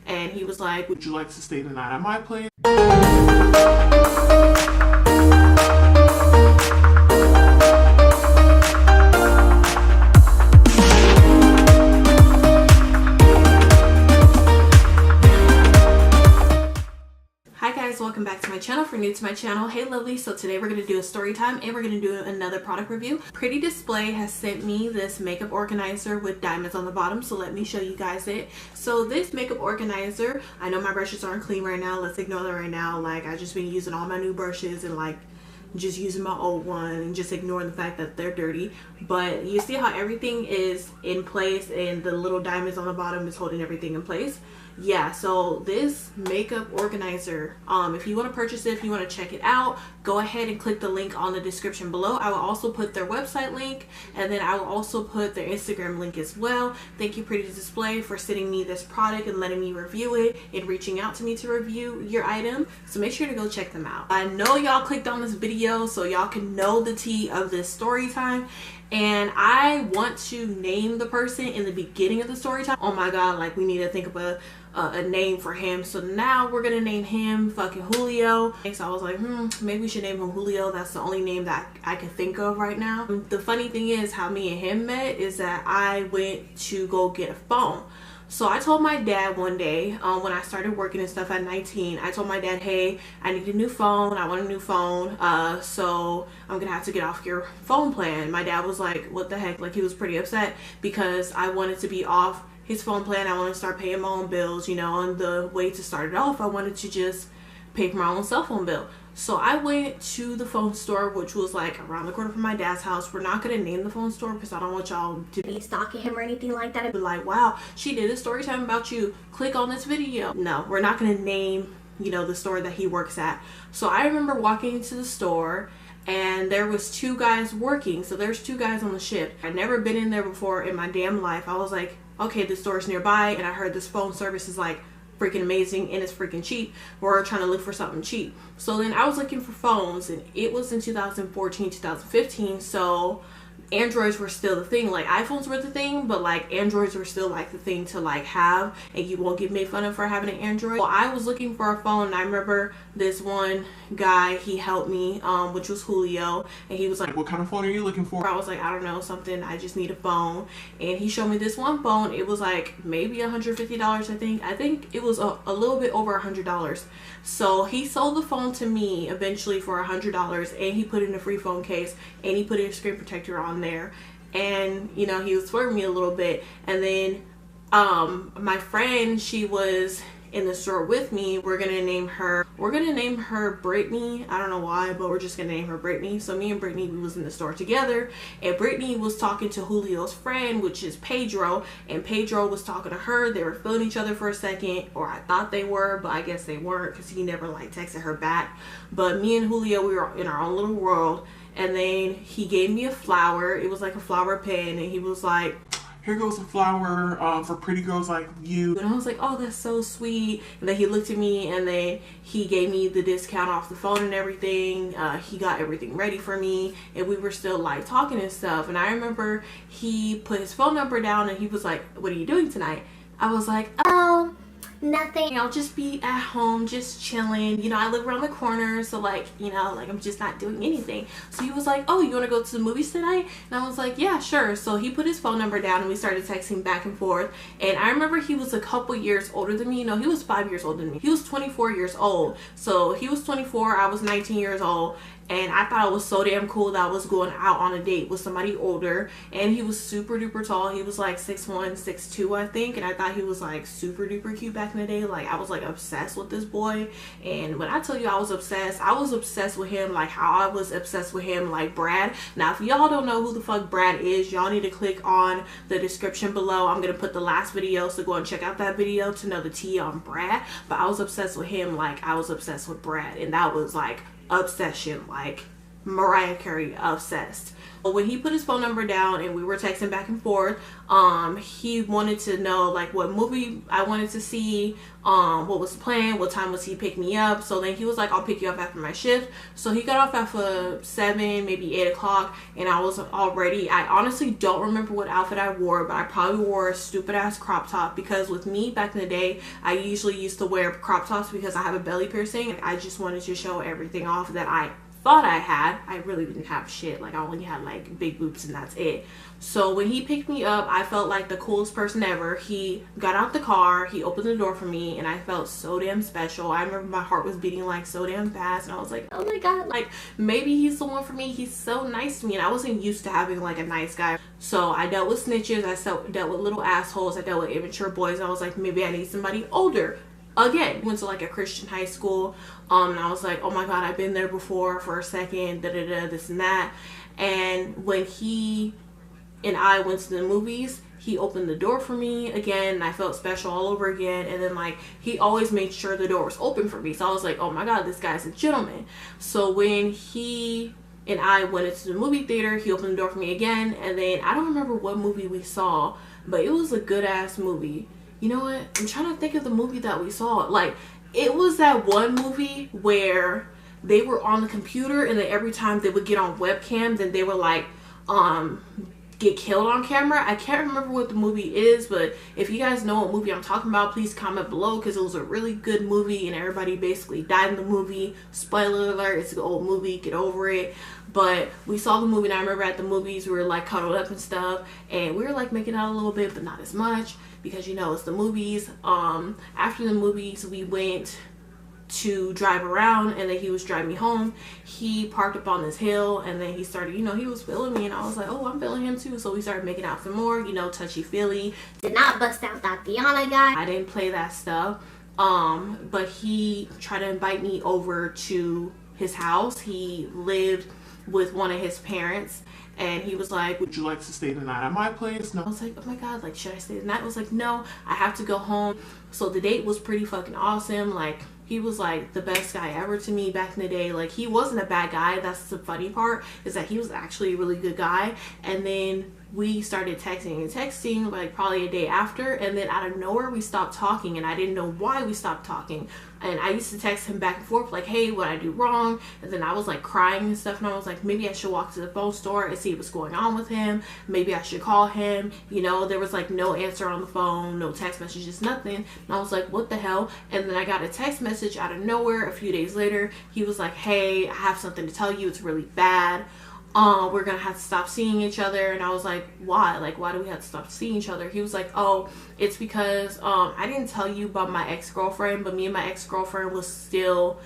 and he was like, would you like to stay the night at my place? Hi guys, welcome back to my channel. If you're new to my channel, hey lovely. So today we're going to do a story time and we're going to do another product review. Pretty Display has sent me this makeup organizer with diamonds on the bottom, so let me show you guys it. So this makeup organizer, I know my brushes aren't clean right now, let's ignore that right now. Like, I just been using all my new brushes and like just using my old one and just ignoring the fact that they're dirty. But you see how everything is in place and the little diamonds on the bottom is holding everything in place. Yeah, so this makeup organizer, if you want to purchase it, if you want to check it out, go ahead and click the link on the description below. I will also put their website link, and then I will also put their Instagram link as well. Thank you, Pretty Display, for sending me this product and letting me review it and reaching out to me to review your item. So make sure to go check them out. I know y'all clicked on this video so y'all can know the tea of this story time, and I want to name the person in the beginning of the story time. Oh my god, like we need to think of a name for him. So now we're gonna name him fucking Julio. So I was like, maybe we should name him Julio. That's the only name that I can think of right now. The funny thing is how me and him met is that I went to go get a phone. So I told my dad one day, when I started working and stuff at 19, I told my dad, hey, I need a new phone. I want a new phone. So I'm gonna have to get off your phone plan. My dad was like, what the heck? Like, he was pretty upset because I wanted to be off his phone plan. I wanted to start paying my own bills, you know, and the way to start it off, I wanted to just pay for my own cell phone bill. So I went to the phone store, which was like around the corner from my dad's house. We're not going to name the phone store because I don't want y'all to be stalking him or anything like that and be like, wow, she did a story time about you, click on this video. No, we're not going to name, you know, the store that he works at. So I remember walking into the store and there was two guys working. So there's two guys on the shift. I'd never been in there before in my damn life. I was like, okay, this store's nearby, and I heard this phone service is like freaking amazing and it's freaking cheap. We're trying to look for something cheap. So then I was looking for phones, and it was in 2014, 2015, so Androids were still the thing. Like, iPhones were the thing, but like Androids were still like the thing to like have, and you won't get made fun of for having an Android. Well, I was looking for a phone, and I remember this one guy, he helped me, which was Julio, and he was like, what kind of phone are you looking for? I was like, I don't know, something, I just need a phone. And he showed me this one phone. It was like maybe $150, I think it was a little bit over $100. So he sold the phone to me eventually for $100, and he put in a free phone case, and he put a screen protector on there, and you know, he was flirting me a little bit. And then my friend, she was in the store with me. We're gonna name her Brittany. I don't know why, but we're just gonna name her Brittany. So me and Brittany, we was in the store together, and Brittany was talking to Julio's friend, which is Pedro, and Pedro was talking to her. They were feeling each other for a second, or I thought they were, but I guess they weren't because he never like texted her back. But me and Julio, we were in our own little world. And then he gave me a flower. It was like a flower pen, and he was like, here goes a flower for pretty girls like you. And I was like, oh, that's so sweet. And then he looked at me, and then he gave me the discount off the phone and everything. He got everything ready for me, and we were still like talking and stuff. And I remember he put his phone number down, and he was like, what are you doing tonight? I was like, oh, nothing. I'll just be at home, just chilling. You know, I live around the corner, so like, you know, like I'm just not doing anything. So he was like, oh, you want to go to the movies tonight? And I was like, yeah, sure. So he put his phone number down, and we started texting back and forth. And I remember he was a couple years older than me. No, he was 5 years older than me. He was 24 years old. So he was 24, I was 19 years old. And I thought it was so damn cool that I was going out on a date with somebody older. And he was super duper tall. He was like 6'1", 6'2", I think. And I thought he was like super duper cute back in the day. Like, I was like obsessed with this boy. And when I tell you I was obsessed with him like how I was obsessed with him like Brad. Now, if y'all don't know who the fuck Brad is, y'all need to click on the description below. I'm gonna put the last video, so go and check out that video to know the tea on Brad. But I was obsessed with him like I was obsessed with Brad. And that was like obsession, like Mariah Carey obsessed. When he put his phone number down and we were texting back and forth, he wanted to know like what movie I wanted to see, what was the plan, what time was he pick me up. So then he was like, I'll pick you up after my shift. So he got off at 7, maybe 8 o'clock, and I was all ready. I honestly don't remember what outfit I wore, but I probably wore a stupid ass crop top, because with me back in the day, I usually used to wear crop tops because I have a belly piercing. I just wanted to show everything off that I thought I had. I really didn't have shit. Like I only had like big boobs and that's it. So when he picked me up, I felt like the coolest person ever. He got out the car, he opened the door for me, and I felt so damn special. I remember my heart was beating like so damn fast, and I was like, oh my god, like maybe he's the one for me. He's so nice to me, and I wasn't used to having like a nice guy. So I dealt with snitches, I dealt with little assholes, I dealt with immature boys. I was like, maybe I need somebody older. Again, went to like a Christian high school, and I was like, oh my god, I've been there before for a second, this and that. And when he and I went to the movies, he opened the door for me again, and I felt special all over again. And then like he always made sure the door was open for me, so I was like, oh my god, this guy's a gentleman. So when he and I went into the movie theater, he opened the door for me again, and then I don't remember what movie we saw, but it was a good ass movie. You know what? I'm trying to think of the movie that we saw. Like, it was that one movie where they were on the computer, and then every time they would get on webcam, then they would like get killed on camera. I can't remember what the movie is, but if you guys know what movie I'm talking about, please comment below, because it was a really good movie and everybody basically died in the movie. Spoiler alert, it's an old movie, get over it. But we saw the movie, and I remember at the movies we were like cuddled up and stuff, and we were like making out a little bit, but not as much, because you know it's the movies. After the movies we went to drive around, and then he was driving me home. He parked up on this hill, and then he started, you know, he was feeling me, and I was like, oh, I'm feeling him too. So we started making out some more, you know, touchy feely. Did not bust out Tatiana guy. I didn't play that stuff. But he tried to invite me over to his house. He lived with one of his parents, and he was like, would you like to stay the night at my place? No. I was like, oh my god, like, should I stay the night? I was like, no, I have to go home. So the date was pretty fucking awesome. Like, he was like the best guy ever to me back in the day. Like, he wasn't a bad guy. That's the funny part, is that he was actually a really good guy. And then we started texting like probably a day after, and then out of nowhere we stopped talking, and I didn't know why we stopped talking. And I used to text him back and forth like, hey, what I do wrong? And then I was like crying and stuff, and I was like, maybe I should walk to the phone store and see what's going on with him. Maybe I should call him. You know, there was like no answer on the phone, no text messages, nothing. And I was like, what the hell? And then I got a text message out of nowhere a few days later. He was like, hey, I have something to tell you, it's really bad. We're gonna have to stop seeing each other. And I was like, why? Like, why do we have to stop seeing each other? He was like, oh, it's because I didn't tell you about my ex-girlfriend, but me and my ex-girlfriend was still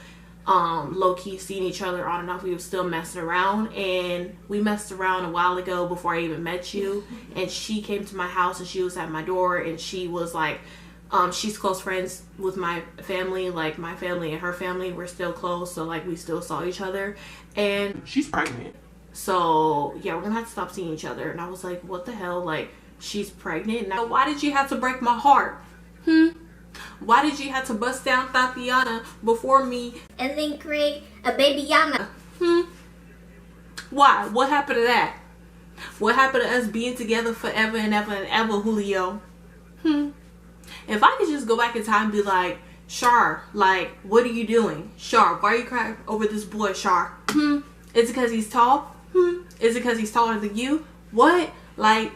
low-key seeing each other on and off. We were still messing around, and we messed around a while ago before I even met you. And she came to my house, and she was at my door, and she was like, she's close friends with my family. Like, my family and her family were still close, so like we still saw each other, and she's pregnant. So yeah, we're gonna have to stop seeing each other. And I was like, what the hell? Like, she's pregnant now? Why did you have to break my heart? Why did you have to bust down Tatiana before me and then create a baby Yana? Why? What happened to that? What happened to us being together forever and ever and ever, Julio? If I could just go back in time and be like, Shar, like, what are you doing? Shar, why are you crying over this boy, Shar? Is it because he's tall? Is it because he's taller than you? What? Like,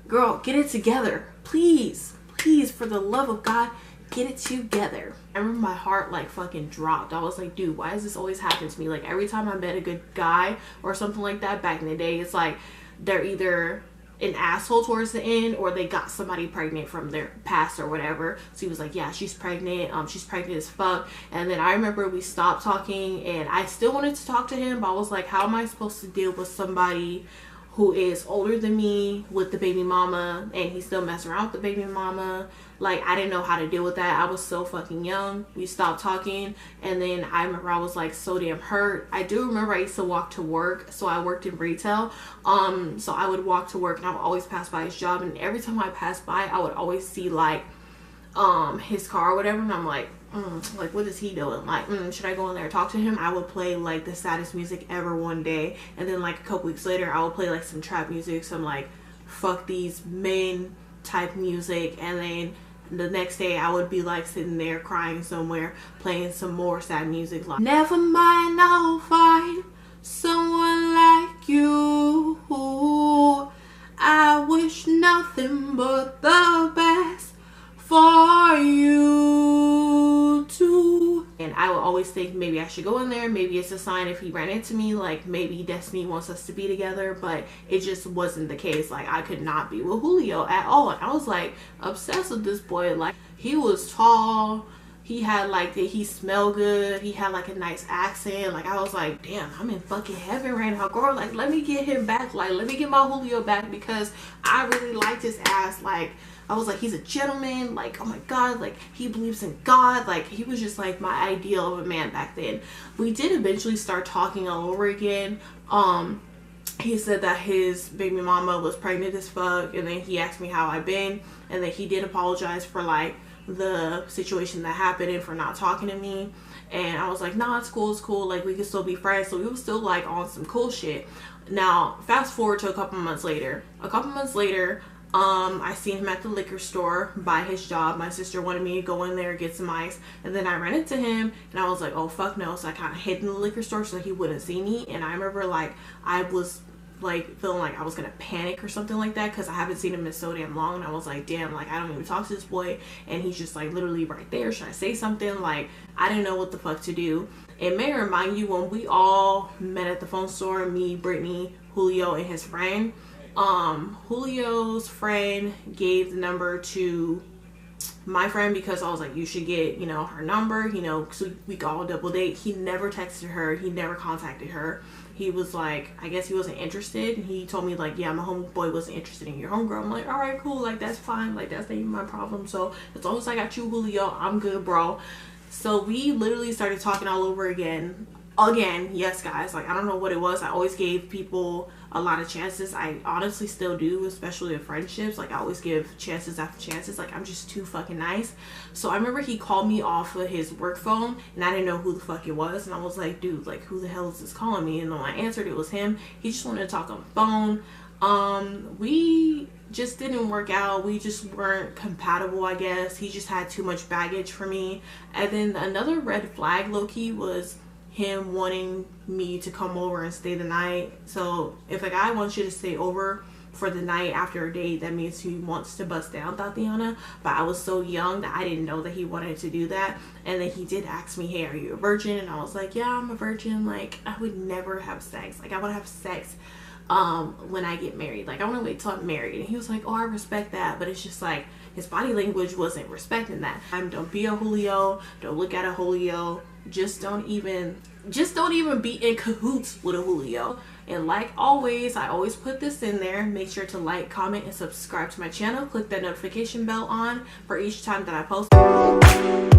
girl, get it together. Please, please, for the love of God, get it together. I remember my heart like fucking dropped. I was like, dude, why does this always happen to me? Like, every time I met a good guy or something like that back in the day, it's like they're either an asshole towards the end, or they got somebody pregnant from their past or whatever. So he was like, yeah, she's pregnant. She's pregnant as fuck. And then I remember we stopped talking, and I still wanted to talk to him, but I was like, how am I supposed to deal with somebody who is older than me with the baby mama, and he still messing around with the baby mama? Like, I didn't know how to deal with that. I was so fucking young. We stopped talking, and then I remember I was like so damn hurt. I do remember I used to walk to work, so I worked in retail. So I would walk to work, and I would always pass by his job, and every time I passed by, I would always see like his car or whatever, and I'm like, like, what is he doing? Like, should I go in there and talk to him? I would play like the saddest music ever one day, and then like a couple weeks later I would play like some trap music, some like fuck these men type music, and then the next day I would be like sitting there crying somewhere playing some more sad music like, never mind, I'll find someone like you. I wish nothing but the best for you too. And I would always think maybe I should go in there, maybe it's a sign if he ran into me, like maybe destiny wants us to be together, but it just wasn't the case. Like I could not be with Julio at all. And I was like obsessed with this boy. Like he was tall, he had like he smelled good, he had like a nice accent. Like I was like, damn, I'm in fucking heaven right now, girl. Like let me get him back, like let me get my Julio back, because I really liked his ass. Like I was like, he's a gentleman, like, oh my god, like he believes in God. Like he was just like my ideal of a man back then. We did eventually start talking all over again. He said that his baby mama was pregnant as fuck, and then he asked me how I've been, and then he did apologize for like the situation that happened and for not talking to me. And I was like, nah, it's cool, like we can still be friends. So we were still like on some cool shit. Now fast forward to a couple months later, I seen him at the liquor store by his job. My sister wanted me to go in there and get some ice, and then I ran into him and I was like, oh fuck no. So I kind of hid in the liquor store so he wouldn't see me. And I remember like I was like feeling like I was gonna panic or something like that, because I haven't seen him in so damn long. And I was like, damn, like I don't even talk to this boy and he's just like literally right there. Should I say something? Like I didn't know what the fuck to do. It may remind you when we all met at the phone store, me, Brittany, Julio, and his friend. Julio's friend gave the number to my friend because I was like, you should get, you know, her number, you know, so we could all double date. He never texted her, he never contacted her. He was like, I guess he wasn't interested. He told me like, yeah, my homeboy wasn't interested in your homegirl. I'm like, all right, cool, like that's fine, like that's not even my problem. So as long as I got you, Julio, I'm good, bro. So we literally started talking all over again. Yes guys, like I don't know what it was. I always gave people a lot of chances. I honestly still do, especially in friendships. Like I always give chances after chances. Like I'm just too fucking nice. So I remember he called me off of his work phone and I didn't know who the fuck it was, and I was like, dude, like who the hell is this calling me? And when I answered, it was him. He just wanted to talk on the phone. We just didn't work out. We just weren't compatible, I guess. He just had too much baggage for me. And then another red flag low-key was him wanting me to come over and stay the night. So if a guy wants you to stay over for the night after a date, that means he wants to bust down, Tatiana. But I was so young that I didn't know that he wanted to do that. And then he did ask me, hey, are you a virgin? And I was like, yeah, I'm a virgin. Like I would never have sex. Like I want to have sex when I get married. Like I want to wait till I'm married. And he was like, oh, I respect that, but it's just like his body language wasn't respecting that. Don't be a Julio, don't look at a Julio, just don't even be in cahoots with a Julio. And like always, I always put this in there, make sure to like, comment, and subscribe to my channel. Click that notification bell on for each time that I post.